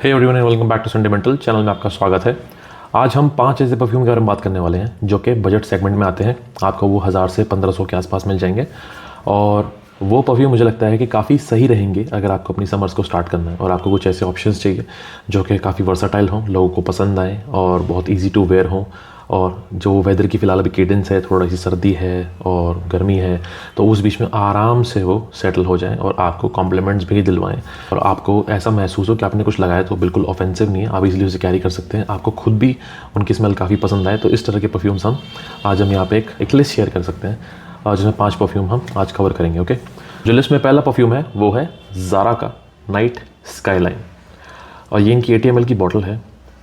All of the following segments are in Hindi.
Hey everyone and welcome back to sentimental channel में आपका स्वागत है। आज हम 5 ऐसे परफ्यूम के बारे में बात करने वाले हैं जो कि बजट सेगमेंट में आते हैं। आपको वो 1000 से 1500 के आसपास मिल जाएंगे और वो परफ्यूम मुझे लगता है कि काफ़ी सही रहेंगे अगर आपको अपनी समर्स को स्टार्ट करना है और आपको कुछ ऐसे ऑप्शंस चाहिए जो कि काफ़ी वर्साटाइल हों, लोगों को पसंद आए और बहुत ईजी टू वेयर हों। और जो वेदर की फ़िलहाल अभी केडेंस है, थोड़ा सी सर्दी है और गर्मी है, तो उस बीच में आराम से वो सेटल हो जाएं और आपको कॉम्प्लीमेंट्स भी दिलवाएं और आपको ऐसा महसूस हो कि आपने कुछ लगाया तो बिल्कुल ऑफेंसिव नहीं है, आप इजीली उसे कैरी कर सकते हैं, आपको खुद भी उनकी स्मेल काफ़ी पसंद आए। तो इस तरह के परफ्यूम्स आज हम यहाँ पे एक लिस्ट शेयर कर सकते हैं और जिसमें 5 परफ्यूम हम आज कवर करेंगे। ओके, जो लिस्ट में पहला परफ्यूम है वो है ज़ारा का नाइट स्काईलाइन और ये इनकी 80 ml की बॉटल है।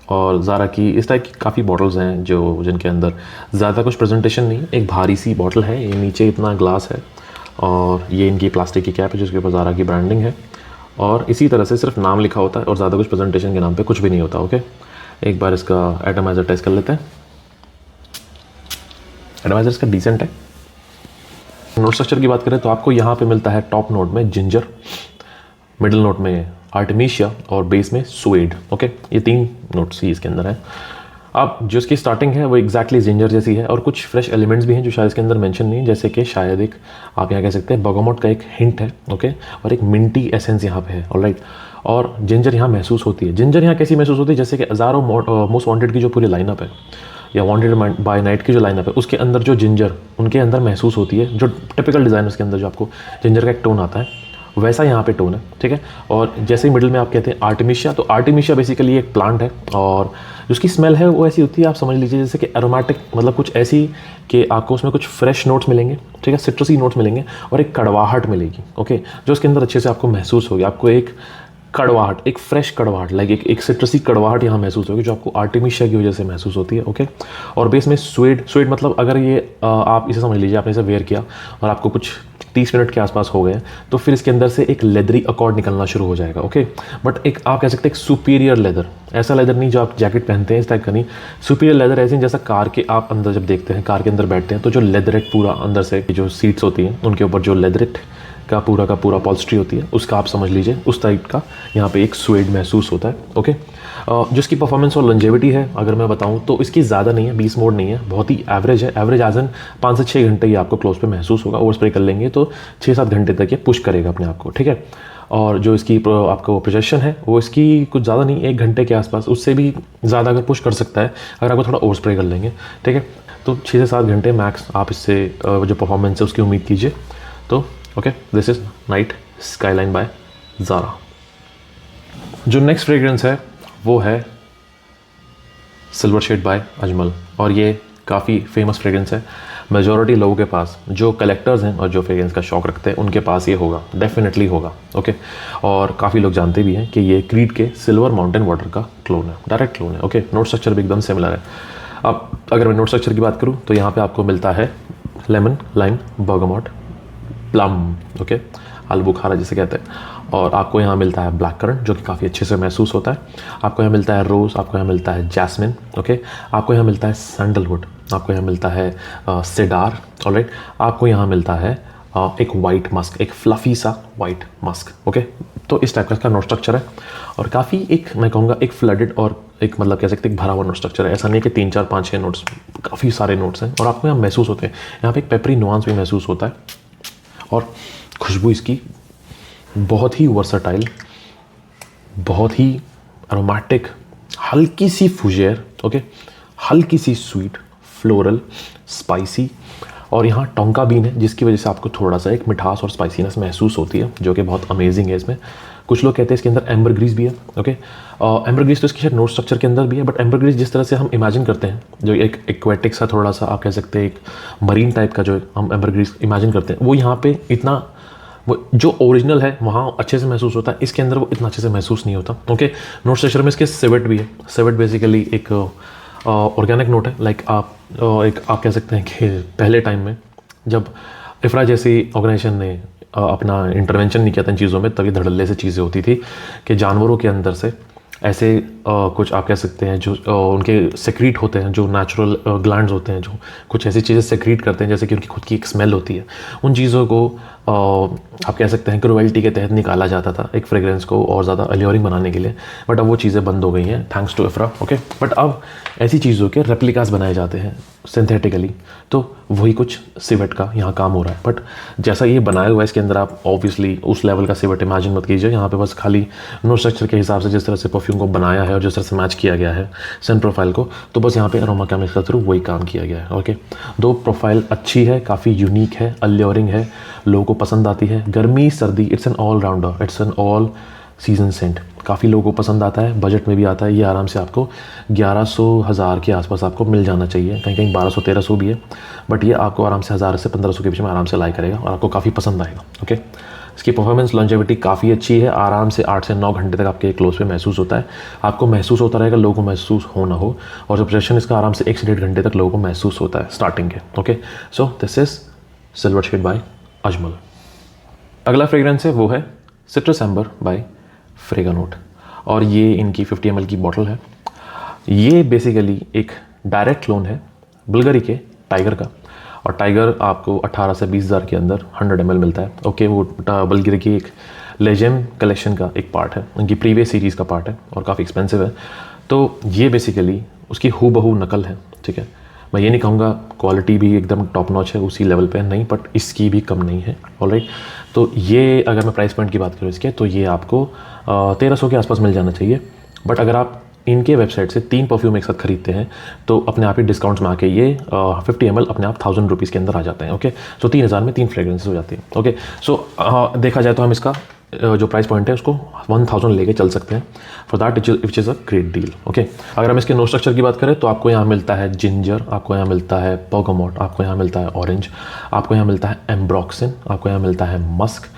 और ज़ारा की इस टाइप की काफ़ी बॉटल्स हैं जो जिनके अंदर ज़्यादा कुछ प्रेजेंटेशन नहीं है, एक भारी सी बॉटल है, ये नीचे इतना ग्लास है और ये इनकी प्लास्टिक की कैप है जिसके ऊपर ज़ारा की ब्रांडिंग है और इसी तरह से सिर्फ नाम लिखा होता है और ज़्यादा कुछ प्रेजेंटेशन के नाम पे कुछ भी नहीं होता। ओके, एक बार इसका एटमाइज़र टेस्ट कर लेते हैं। एटमाइज़र इसका डिसेंट है। नोट स्ट्रक्चर की बात करें तो आपको यहाँ पे मिलता है टॉप नोट में जिंजर, मिडिल नोट में आर्टेमिशिया और बेस में सुएड। ओके, ये 3 नोट्स ही इसके अंदर है। अब जो इसकी स्टार्टिंग है वो एग्जैक्टली जिंजर जैसी है और कुछ फ्रेश एलिमेंट्स भी हैं जो शायद इसके अंदर मेंशन नहीं है, जैसे कि शायद एक आप यहाँ कह सकते हैं बर्गामोट का एक हिंट है। ओके, और एक मिंटी एसेंस यहाँ पे है। ऑलराइट, और जिंजर यहाँ महसूस होती है। जिंजर यहाँ कैसी महसूस होती है, जैसे कि हज़ारों मोस्ट वांटेड की जो पूरी लाइनअप है या वांटेड बाय नाइट की जो लाइनअप है उसके अंदर जो जिंजर उनके अंदर महसूस होती है, जो टिपिकल डिज़ाइनर्स के अंदर जो आपको जिंजर का एक टोन आता है वैसा यहाँ पे टोन है। ठीक है, और जैसे ही मिडिल में आप कहते हैं आर्टेमिशिया, तो आर्टेमिशिया बेसिकली एक प्लांट है और उसकी स्मेल है वो ऐसी होती है, आप समझ लीजिए जैसे कि एरोमेटिक, मतलब कुछ ऐसी कि आपको उसमें कुछ फ्रेश नोट्स मिलेंगे, ठीक है, सिट्रसी नोट्स मिलेंगे और एक कड़वाहट मिलेगी। ओके, जो उसके अंदर अच्छे से आपको महसूस होगी, आपको एक कड़वाहट, एक फ्रेश कड़वाहट, लाइक एक सिट्रसी कड़वाहट यहाँ महसूस होगी जो आपको आर्टेमिशिया की वजह से महसूस होती है। ओके, और बेस में स्वेड मतलब अगर ये आप इसे समझ लीजिए आपने इसे वेयर किया और आपको कुछ 30 मिनट के आसपास हो गए तो फिर इसके अंदर से एक लेदरी अकॉर्ड निकलना शुरू हो जाएगा। ओके, बट एक आप कह सकते हैं एक सुपीरियर लेदर, ऐसा लेदर नहीं जो आप जैकेट पहनते हैं इस टाइप का नहीं, सुपीरियर लेदर ऐसे जैसा कार के आप अंदर जब देखते हैं, कार के अंदर बैठते हैं तो जो लेदरेट पूरा अंदर से जो सीट्स होती हैं उनके ऊपर जो लेदरेट का पूरा पॉल्स्ट्री होती है उसका आप समझ लीजिए उस टाइप का यहाँ पे एक स्वेड महसूस होता है। ओके, जो इसकी परफॉर्मेंस और लंजेविटी है अगर मैं बताऊँ तो इसकी ज़्यादा नहीं है, 20 मोड नहीं है, बहुत ही एवरेज है। एवरेज एज एन 5 से 6 घंटे ये आपको क्लोज पे महसूस होगा। ओवर स्प्रे कर लेंगे तो 6-7 घंटे तक ये पुश करेगा अपने आप को। ठीक है, और जो इसकी आपको प्रोजेक्शन है वो इसकी कुछ ज़्यादा नहीं, 1 घंटे के आसपास, उससे भी ज़्यादा अगर पुश कर सकता है अगर आपको थोड़ा ओवर स्प्रे कर लेंगे। ठीक है, तो 6 से 7 घंटे मैक्स आप इससे जो परफॉर्मेंस है उसकी उम्मीद कीजिए। तो okay, this is night skyline by Zara. जो नेक्स्ट फ्रेग्रेंस है वो है सिल्वर शेड बाय अजमल और ये काफ़ी फेमस फ्रेग्रेंस है। मेजॉरिटी लोगों के पास जो कलेक्टर्स हैं और जो फ्रेग्रेंस का शौक रखते हैं उनके पास ये होगा, डेफिनेटली होगा। ओके, और काफ़ी लोग जानते भी हैं कि ये क्रीड के सिल्वर माउंटेन वाटर का क्लोन है, डायरेक्ट क्लोन है। ओके, नोट स्ट्रक्चर भी एकदम सिमिलर है। अब अगर मैं नोट स्ट्रक्चर की बात करूँ तो यहाँ पे आपको मिलता है lemon, lime, bergamot, plum, okay, आलू बुखारा जिसे कहते हैं, और आपको यहाँ मिलता है ब्लैक करंट जो कि काफ़ी अच्छे से महसूस होता है। आपको यहाँ मिलता है रोज़, आपको यहाँ मिलता है जैस्मिन, ओके, आपको यहाँ मिलता है सैंडलवुड, आपको यहाँ मिलता है सेडार, ऑलराइट, आपको यहाँ मिलता है एक वाइट मस्क, एक फ्लफ़ी सा वाइट मस्क। ओके, तो इस टाइप का इसका नोट स्ट्रक्चर है और काफ़ी एक मैं कहूँगा एक फ्लडेड और एक मतलब कह सकते हैं भरा हुआ नोट स्ट्रक्चर है। ऐसा नहीं है कि 3, 4, 5, 6 नोट्स, काफ़ी सारे नोट्स हैं और आपको यहाँ महसूस होते हैं। यहाँ पे एक पेपरी नुआंस भी महसूस होता है और खुशबू इसकी बहुत ही वर्सटाइल, बहुत ही अरोमेटिक, हल्की सी फुजेर, ओके, हल्की सी स्वीट, फ्लोरल, स्पाइसी, और यहाँ टोंका बीन है जिसकी वजह से आपको थोड़ा सा एक मिठास और स्पाइसीनेस महसूस होती है जो कि बहुत अमेजिंग है इसमें। कुछ लोग कहते हैं इसके अंदर एम्बरग्रीस भी है। ओके, एम्बरग्रीस तो इसके शायद नोट स्ट्रक्चर के अंदर भी है, बट एम्बरग्रीस जिस तरह से हम इमेजिन करते हैं, जो एक एक्वेटिक सा थोड़ा सा आप कह सकते हैं एक मरीन टाइप का जो हम एम्बरग्रीस इमेजिन करते हैं, वो यहाँ पे इतना वो जो ओरिजिनल है वहाँ अच्छे से महसूस होता है, इसके अंदर वो इतना अच्छे से महसूस नहीं होता। ओके, नोट स्ट्रक्चर में इसके सिवेट भी है। सिवेट बेसिकली एक ऑर्गेनिक नोट है, लाइक आप आप कह सकते हैं कि पहले टाइम में जब इफ्रा जैसी ऑर्गेनाइजेशन ने अपना इंटरवेंशन नहीं किया था इन चीज़ों में, तभी धड़ल्ले से चीज़ें होती थी कि जानवरों के अंदर से ऐसे कुछ आप कह सकते हैं जो उनके सेक्रीट होते हैं, जो नेचुरल ग्लैंड्स होते हैं जो कुछ ऐसी चीज़ें सेक्रीट करते हैं जैसे कि उनकी खुद की एक स्मेल होती है, उन चीज़ों को आप कह सकते हैं कि रॉयल्टी के तहत निकाला जाता था एक फ्रेग्रेंस को और ज़्यादा अल्योरिंग बनाने के लिए, बट अब वो चीज़ें बंद हो गई हैं thanks to Ifra. Okay, but अब ऐसी चीज़ों के रेप्लिकास बनाए जाते हैं सिंथेटिकली, तो वही कुछ सिवेट का यहाँ काम हो रहा है। बट जैसा ये बनाया हुआ है इसके अंदर आप ऑब्वियसली उस लेवल का सिवेट इमेजिन मत कीजिए। यहाँ पे बस खाली नोट स्ट्रक्चर के हिसाब से जिस तरह से परफ्यूम को बनाया है और जिस तरह से मैच किया गया है सेंट प्रोफाइल को, तो बस यहाँ पे अरोमा केमिस्ट के थ्रू वही काम किया गया है। ओके, दो प्रोफाइल अच्छी है, काफ़ी यूनिक है, अल्योरिंग है, लोगों को पसंद आती है। गर्मी सर्दी it's an all rounder, it's an all season scent, काफ़ी लोगों को पसंद आता है, बजट में भी आता है। ये आराम से आपको 1100-1000 के आसपास आपको मिल जाना चाहिए, कहीं कहीं 1200-1300 भी है, बट ये आपको आराम से 1000 से 1500 के बीच में आराम से लाई करेगा और आपको काफ़ी पसंद आएगा। ओके, इसकी परफॉर्मेंस लॉन्जेविटी काफ़ी अच्छी है, आराम से 8 से 9 घंटे तक आपके क्लोज पे महसूस होता है, आपको महसूस होता रहेगा, लोगों को महसूस हो ना हो। और जो प्रेशन इसका आराम से 1 से 1.5 घंटे तक लोगों को महसूस होता है स्टार्टिंग के। Okay, so this is silver shade by Ajmal. अगला फ्रेग्रेंस है वो है सिट्रस एम्बर बाय फ्रेगानोट, और ये इनकी 50 ml की बॉटल है। ये बेसिकली एक डायरेक्ट क्लोन है बुल्गारी के टाइगर का, और टाइगर आपको 18 से 20,000 के अंदर 100 ml मिलता है। ओके, वो बुल्गारी की एक लेजेम कलेक्शन का एक पार्ट है, उनकी प्रीवियस सीरीज़ का पार्ट है और काफ़ी एक्सपेंसिव है। तो ये बेसिकली उसकी हूबहू नकल है। ठीक है, मैं ये नहीं कहूँगा क्वालिटी भी एकदम टॉप नॉच है उसी लेवल पे नहीं, बट इसकी भी कम नहीं है। ऑलराइट, तो ये अगर मैं प्राइस पॉइंट की बात करूँ इसके, तो ये आपको 1300 के आसपास मिल जाना चाहिए। बट अगर आप इनके वेबसाइट से 3 परफ्यूम एक साथ खरीदते हैं तो अपने आप ही डिस्काउंट्स में आके ये 50 ml अपने आप 1000 रुपीज़ के अंदर आ जाते हैं। ओके, सो 3000 में 3 फ्रेग्रेंसेस हो जाती है। ओके, सो देखा जाए तो हम इसका जो प्राइस पॉइंट है उसको 1000 लेके चल सकते हैं for that which is a great deal. Okay, अगर हम इसके नोट स्ट्रक्चर की बात करें तो आपको यहाँ मिलता है जिंजर, आपको यहाँ मिलता है bergamot, आपको यहाँ मिलता है ऑरेंज, आपको यहाँ मिलता है एम्ब्रॉक्सिन, आपको यहाँ मिलता है मस्क।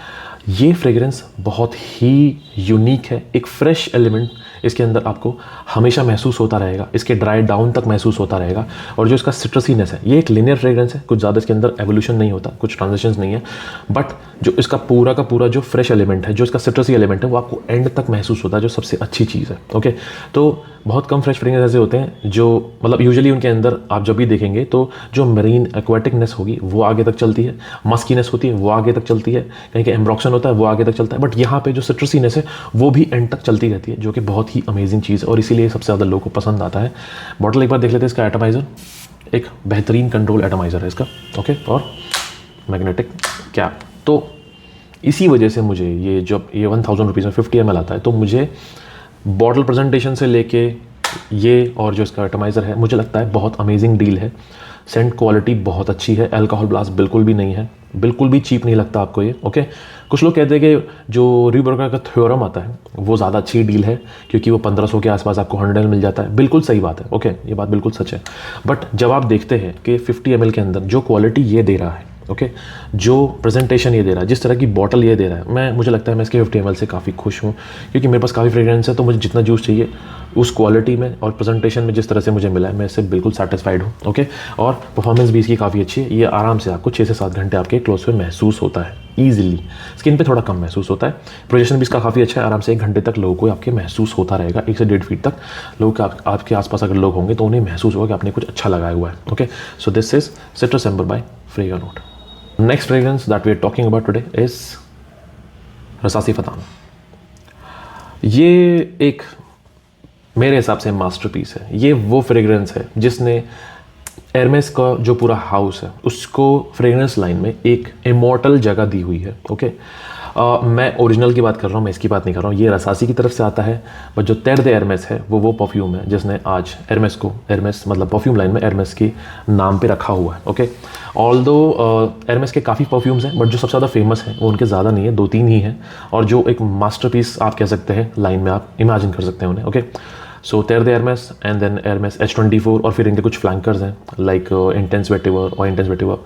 ये फ्रेग्रेंस बहुत ही यूनिक है, एक फ्रेश एलिमेंट इसके अंदर आपको हमेशा महसूस होता रहेगा, इसके ड्राई डाउन तक महसूस होता रहेगा। और जो इसका सिट्रसीनेस है, ये एक लिनियर फ्रेग्रेंस है, कुछ ज़्यादा इसके अंदर एवोल्यूशन नहीं होता, कुछ ट्रांजिशंस नहीं है, बट जो इसका पूरा का पूरा जो फ्रेश एलिमेंट है, जो इसका सिट्रसी एलिमेंट है, वो आपको एंड तक महसूस होता है, जो सबसे अच्छी चीज़ है। ओके, तो बहुत कम फ्रेश फ्रेग्रेंस ऐसे होते हैं जो मतलब यूजुअली उनके अंदर आप जब भी देखेंगे तो जो मरीन एक्वाटिकनेस होगी वो आगे तक चलती है, मस्कीनेस होती है वो आगे तक चलती है, कहीं कहीं एम्ब्रॉक्शन होता है वो आगे तक चलता है, बट यहाँ पे जो सिट्रसीनेस है वो भी एंड तक चलती रहती है, जो कि बहुत ही अमेजिंग चीज़ है और इसीलिए सबसे ज़्यादा लोगों को पसंद आता है। बॉटल एक बार देख लेते हैं इसका। एटमाइज़र एक बेहतरीन कंट्रोल एटमाइज़र है इसका। ओके, और मैग्नेटिक कैप। तो इसी वजह से मुझे ये जब ये 1000 रुपीज़ में 50 ml आता है तो मुझे बॉटल प्रेजेंटेशन से लेके ये और जो इसका एटमाइज़र है मुझे लगता है बहुत अमेजिंग डील है। सेंट क्वालिटी बहुत अच्छी है, अल्कोहल ब्लास्ट बिल्कुल भी नहीं है, बिल्कुल भी चीप नहीं लगता आपको ये। ओके, कुछ लोग कहते हैं कि जो रीबर्गर का थ्योरम आता है वो ज़्यादा अच्छी डील है क्योंकि वो 1500 के आसपास आपको 100 ml मिल जाता है। बिल्कुल सही बात है। ओके, ये बात बिल्कुल सच है, बट जब आप देखते हैं कि 50 ml के अंदर जो क्वालिटी ये दे रहा है, ओके, जो प्रेजेंटेशन ये दे रहा है, जिस तरह की बॉटल ये दे रहा है, मुझे लगता है मैं इसके 50 ml से काफ़ी खुश हूँ क्योंकि मेरे पास काफ़ी फ्रेग्रेंस है, तो मुझे जितना जूस चाहिए उस क्वालिटी में और प्रेजेंटेशन में जिस तरह से मुझे मिला है मैं इससे बिल्कुल सेटिस्फाइड हूँ। ओके, और परफॉर्मेंस भी इसकी काफ़ी अच्छी है। ये आराम से आपको 6 से 7 घंटे आपके क्लोज पे महसूस होता है ईजिली, स्किन पे थोड़ा कम महसूस होता है। प्रोजेक्शन भी इसका काफ़ी अच्छा है, आराम से 1 घंटे तक लोगों को आपके महसूस होता रहेगा, 1 से 1.5 फीट तक लोगों के आपके आसपास अगर लोग होंगे तो उन्हें महसूस होगा कि आपने कुछ अच्छा लगाया हुआ है। Okay, so this is citrus amber by Fragranote. Next fragrance that we are talking about today is Rasasi Fattan. ये एक मेरे हिसाब से मास्टरपीस है। ये वो फ्रेग्रेंस है जिसने एरमेस का जो पूरा हाउस है उसको फ्रेग्रेंस लाइन में एक इमॉर्टल जगह दी हुई है। ओके, मैं ओरिजिनल की बात कर रहा हूँ, मैं इसकी बात नहीं कर रहा हूँ। ये रसासी की तरफ से आता है, बट जो तेर दे एरमेस है वो परफ्यूम है जिसने आज एरमेस को, एरमेस मतलब परफ्यूम लाइन में एरमेस के नाम पे रखा हुआ है। ओके, ऑल्दो एरमेस के काफ़ी परफ्यूम्स हैं, बट जो सबसे ज़्यादा फेमस है वो उनके ज़्यादा नहीं है, 2-3 ही हैं, और जो एक मास्टरपीस आप कह सकते हैं लाइन में आप इमेजिन कर सकते हैं उन्हें। ओके, सो तेर दे एरमेस एंड देन एरमेस H24, और फिर इनके कुछ फ्लैंकर्स हैं लाइक इंटेंस वेटिवर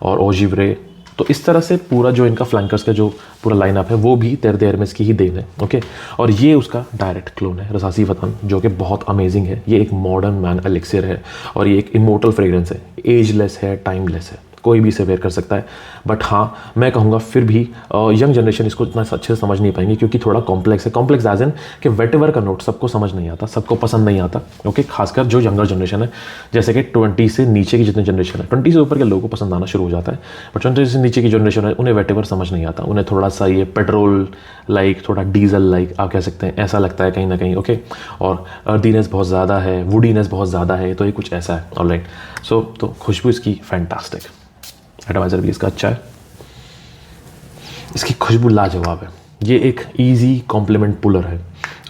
और ओजिव्रे। तो इस तरह से पूरा जो इनका फ्लैंकर्स का जो पूरा लाइनअप है वो भी तेर दे एरमेस की ही देन है। ओके, और ये उसका डायरेक्ट क्लोन है रसासी फतान, जो कि बहुत अमेजिंग है। ये एक मॉडर्न मैन एलिक्सिर है और ये एक इमोर्टल फ्रेग्रेंस है, एजलेस है, टाइमलेस है, कोई भी इसे वेयर कर सकता है। बट हाँ, मैं कहूँगा फिर भी यंग जनरेशन इसको इतना अच्छे से समझ नहीं पाएंगे, क्योंकि थोड़ा कॉम्प्लेक्स है। कॉम्प्लेक्स एज एन कि वेटेवर का नोट सबको समझ नहीं आता, सबको पसंद नहीं आता। ओके, खासकर जो यंगर जनरेशन है, जैसे कि 20 से नीचे की जितनी जनरेशन है, 20 से ऊपर के लोगों को पसंद आना शुरू हो जाता है, बट 20 से नीचे की जनरेशन है उन्हें वेटेवर समझ नहीं आता। उन्हें थोड़ा सा ये पेट्रोल लाइक, थोड़ा डीजल लाइक आप कह सकते हैं, ऐसा लगता है कहीं ना कहीं। ओके, और अर्दीनेस बहुत ज़्यादा है, वुडीनेस बहुत ज़्यादा है, तो ये कुछ ऐसा है। ऑलराइट, सो तो खुशबू इसकी फैंटास्टिक, एटमाइजर भी इसका अच्छा है, इसकी खुशबू लाजवाब है। ये एक इजी कॉम्प्लीमेंट पुलर है।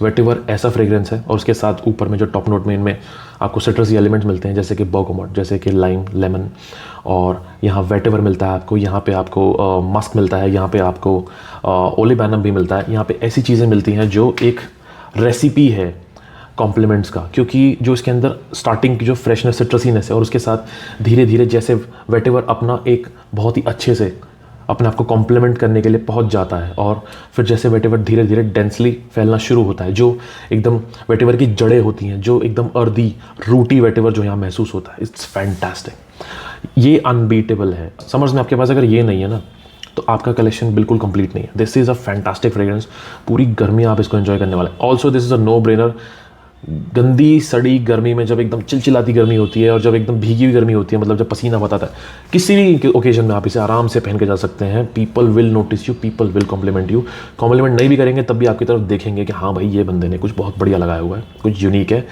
वेटिवर ऐसा फ्रेग्रेंस है, और उसके साथ ऊपर में जो टॉप नोट में इनमें आपको सिट्रसी एलिमेंट्स मिलते हैं, जैसे कि बर्गामोट, जैसे कि लाइम, लेमन, और यहाँ वेटिवर मिलता है आपको, यहाँ पे आपको मस्क मिलता है, यहाँ पे आपको ओलिबैनम भी मिलता है। यहाँ पे ऐसी चीज़ें मिलती हैं जो एक रेसिपी है कॉम्प्लीमेंट्स का, क्योंकि जो इसके अंदर स्टार्टिंग की जो फ्रेशनेस, सिट्रसीनेस है, और उसके साथ धीरे धीरे जैसे वेटिवर अपना एक बहुत ही अच्छे से अपने आप को कॉम्प्लीमेंट करने के लिए पहुंच जाता है, और फिर जैसे वेटिवर धीरे धीरे डेंसली फैलना शुरू होता है, जो एकदम वेटिवर की जड़ें होती हैं, जो एकदम अर्दी रूटी वेटिवर जो यहाँ महसूस होता है, इट्स फैंटास्टिक। ये अनबीटेबल है। समर्स में आपके पास अगर ये नहीं है ना, तो आपका कलेक्शन बिल्कुल कंप्लीट नहीं है। This is a fantastic fragrance, पूरी गर्मी आप इसको एंजॉय करने वाले। Also this is a no brainer. गंदी सड़ी गर्मी में जब एकदम चिलचिलाती गर्मी होती है, और जब एकदम भीगी हुई गर्मी होती है, मतलब जब पसीना बताता है, किसी भी ओकेजन में आप इसे आराम से पहन के जा सकते हैं। People will notice you, people will compliment you. Compliment नहीं भी करेंगे तब भी आपकी तरफ देखेंगे कि हाँ भाई, ये बंदे ने कुछ बहुत बढ़िया लगाया हुआ है, कुछ यूनिक है।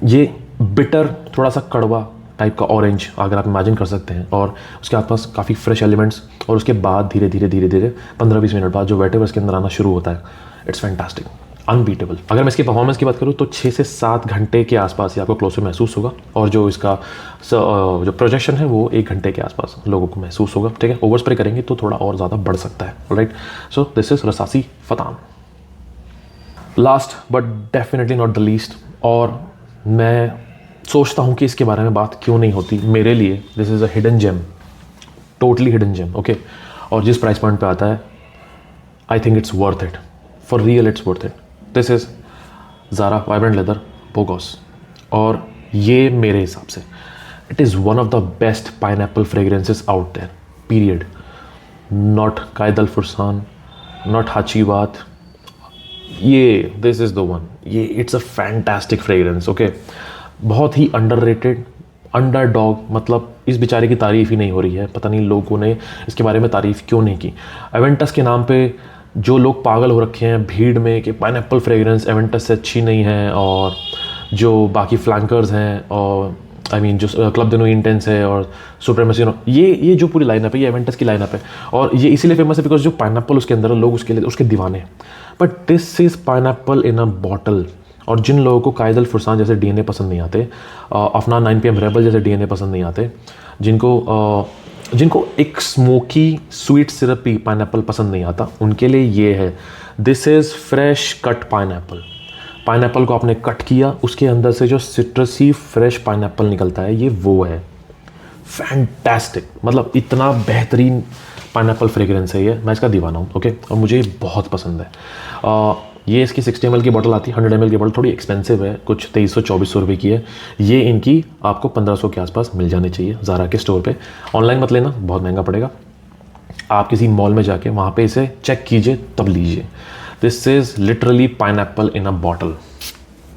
ये बिटर, थोड़ा सा कड़वा टाइप का ऑरेंज अगर आप इमेजिन कर सकते हैं, और उसके आसपास काफ़ी फ्रेश एलिमेंट्स, और उसके बाद धीरे धीरे धीरे धीरे 15-20 मिनट बाद जो वेटिवर इसके अंदर आना शुरू होता है, इट्स फैंटास्टिक, अनबीटेबल। अगर मैं इसकी परफॉर्मेंस की बात करूँ तो 6 से 7 घंटे के आसपास ही आपको क्लोज महसूस होगा, और जो इसका जो प्रोजेक्शन है वो 1 घंटे के आसपास लोगों को महसूस होगा। ठीक है, ओवर स्प्रे करेंगे तो थोड़ा और ज़्यादा बढ़ सकता है। Alright, so this is Rasasi Fattan. Last but definitely not the least, और मैं सोचता हूँ कि इसके बारे में बात क्यों नहीं होती, मेरे लिए this is a hidden gem, totally hidden gem. Okay, और जिस प्राइस पॉइंट पे आता है, I think it's worth it, for real it's worth it. This is Zara vibrant leather Bogos, और ये मेरे हिसाब से it is one of the best pineapple fragrances out there, period. Not Qaed al Fursan, not Hacivat, ये दिस इज़ द वन। ये it's a fantastic fragrance. Okay, बहुत ही अंडररेटेड, अंडरडॉग, मतलब इस बेचारे की तारीफ़ ही नहीं हो रही है। पता नहीं लोगों ने इसके बारे में तारीफ़ क्यों नहीं की। एवेंटस के नाम पे जो लोग पागल हो रखे हैं भीड़ में कि पाइनएप्पल फ्रेग्रेंस एवेंटस से अच्छी नहीं है, और जो बाकी फ्लैंकर्स हैं, और आई मीन जो क्लब दे नो इंटेंस है, और सुप्रीमेसी, ये जो पूरी लाइनअप है, ये एवेंटस की लाइनअप है, और ये इसीलिए फेमस है बिकॉज जो पाइनएप्पल उसके अंदर है, लोग उसके दीवाने हैं। But this is pineapple in a bottle. और जिन लोगों को कायद अल फुरसान जैसे डीएनए पसंद नहीं आते, अफनान 9 PM रेबल जैसे डीएनए पसंद नहीं आते, जिनको एक स्मोकी स्वीट सिरपी पाइनएप्पल पसंद नहीं आता, उनके लिए ये है। This is fresh cut pineapple. Pineapple को आपने कट किया, उसके अंदर से जो सिट्रसी फ्रेश पाइनएप्पल निकलता है, ये वो है। फैंटास्टिक, मतलब इतना बेहतरीन पाइनएप्पल फ्रेग्रेंस है ये, मैं इसका दीवाना हूँ। ओके, और मुझे बहुत पसंद है। ये इसकी 60 ml की बोतल आती है, 100 ml की बोतल थोड़ी एक्सपेंसिव है, कुछ 2300-2400 रुपये की है। ये इनकी आपको 1500 के आसपास मिल जानी चाहिए ज़ारा के स्टोर पे। ऑनलाइन मत लेना, बहुत महंगा पड़ेगा। आप किसी मॉल में जाके वहाँ पे इसे चेक कीजिए, तब लीजिए। This is literally pineapple in a bottle.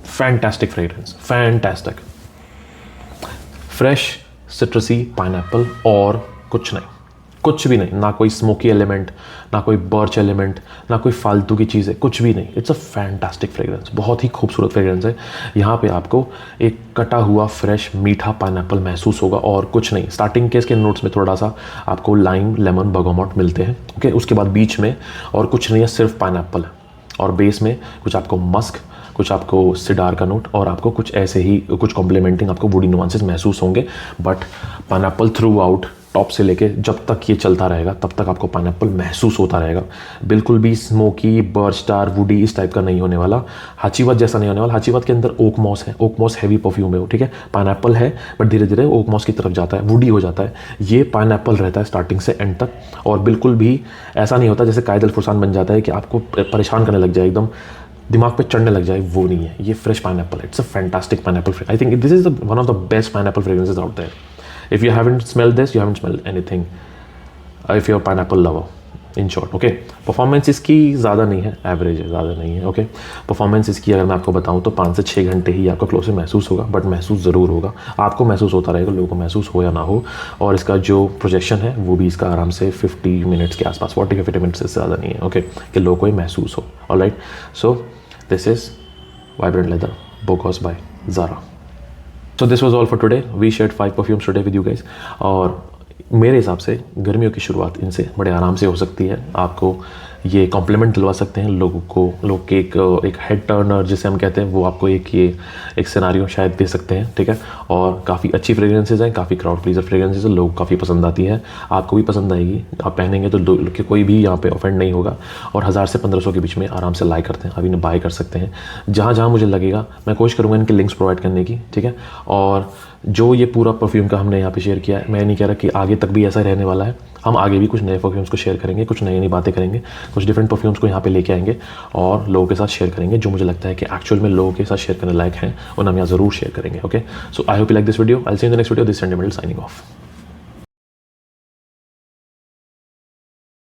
Fantastic fragrance, fantastic, fresh सिट्रसी pineapple, और कुछ नहीं, कुछ भी नहीं, ना कोई स्मोकी एलिमेंट, ना कोई बर्च एलिमेंट, ना कोई फालतू की चीज़ है, कुछ भी नहीं। इट्स अ फैंटास्टिक फ्रेग्रेंस, बहुत ही खूबसूरत फ्रेग्रेंस है। यहाँ पे आपको एक कटा हुआ फ्रेश मीठा पाइनएप्पल महसूस होगा, और कुछ नहीं। स्टार्टिंग के इसके नोट्स में थोड़ा सा आपको लाइम, लेमन, बर्गामोट मिलते हैं। ओके, उसके बाद बीच में और कुछ नहीं है, सिर्फ पाइनएप्पल है, और बेस में कुछ आपको मस्क, कुछ आपको सिडार का नोट, और आपको कुछ ऐसे ही कुछ कॉम्प्लीमेंटिंग आपको वुडी नुआंसेस महसूस होंगे। But pineapple through out, top से लेके जब तक ये चलता रहेगा तब तक आपको पाइनएप्पल महसूस होता रहेगा। बिल्कुल भी स्मोकी, बर्चस्टार, वुडी इस टाइप का नहीं होने वाला, हाचीवात जैसा नहीं होने वाला। हाचीवात के अंदर ओक मॉस है, ओक मॉस हैवी परफ्यूम है वो, ठीक है। पाइनएप्पल है बट धीरे धीरे ओक मॉस की तरफ जाता है, वुडी हो जाता है। ये पाइनएप्पल रहता है स्टार्टिंग से एंड तक, और बिल्कुल भी ऐसा नहीं होता जैसे कायद अल फुरसान बन जाता है कि आपको परेशान करने लग जाए, एकदम दिमाग पे चढ़ने लग जाए, वो नहीं है। ये fresh pineapple, it's a fantastic pineapple. I think this is one of the best pineapple fragrances out there. If you haven't smelled this, you haven't smelled anything if you are pineapple lover in short. Okay, performance इसकी ज़्यादा नहीं है, एवरेज है, ज़्यादा नहीं है। ओके, परफॉर्मेंस इसकी अगर मैं आपको बताऊं तो 5 से 6 घंटे ही आपको क्लोज से महसूस होगा, बट महसूस ज़रूर होगा। आपको महसूस होता रहेगा, लोगों को महसूस हो या ना हो। और इसका जो प्रोजेक्शन है वो भी इसका आराम से 50 मिनट्स के आसपास, 40-50 मिनट्स से ज़्यादा नहीं है। ओके, कि लोगों को ये महसूस हो। Alright, so this is vibrant leather bogus by Zara. So this was all for today. We shared 5 perfumes today with you guys. और मेरे हिसाब से गर्मियों की शुरुआत इनसे बड़े आराम से हो सकती है। आपको ये कॉम्प्लीमेंट दिलवा सकते हैं लोगों को, लोग के एक हेड टर्नर जिसे हम कहते हैं, वो आपको एक सिनारियो शायद दे सकते हैं। ठीक है, और काफ़ी अच्छी फ्रेग्रेंसेज हैं, काफ़ी क्राउड प्लीजर फ्रेग्रेंसेज हैं, लोग काफ़ी पसंद आती है। आपको भी पसंद आएगी, आप पहनेंगे तो कोई भी यहाँ पे ऑफेंड नहीं होगा। और 1000 से 1500 के बीच में आराम से लाइक करते हैं, अभी इन्हें बाय कर सकते हैं। जहाँ जहाँ मुझे लगेगा मैं कोशिश करूँगा इनके लिंक्स प्रोवाइड करने की। ठीक है, और जो ये पूरा परफ्यूम का हमने यहाँ पे शेयर किया है, मैं नहीं कह रहा कि आगे तक भी ऐसा रहने वाला है। हम आगे भी कुछ नए परफ्यूम्स को शेयर करेंगे, कुछ नई नई बातें करेंगे, कुछ डिफरेंट परफ्यूम्स को यहाँ पे लेके आएंगे और लोगों के साथ शेयर करेंगे जो मुझे लगता है कि एक्चुअल में लोगों के साथ शेयर करने लायक हैं, उन्हें हम यहाँ ज़रूर शेयर करेंगे। Okay, so I hope you like this video. I will see you in the next video. This Sunday middle signing off.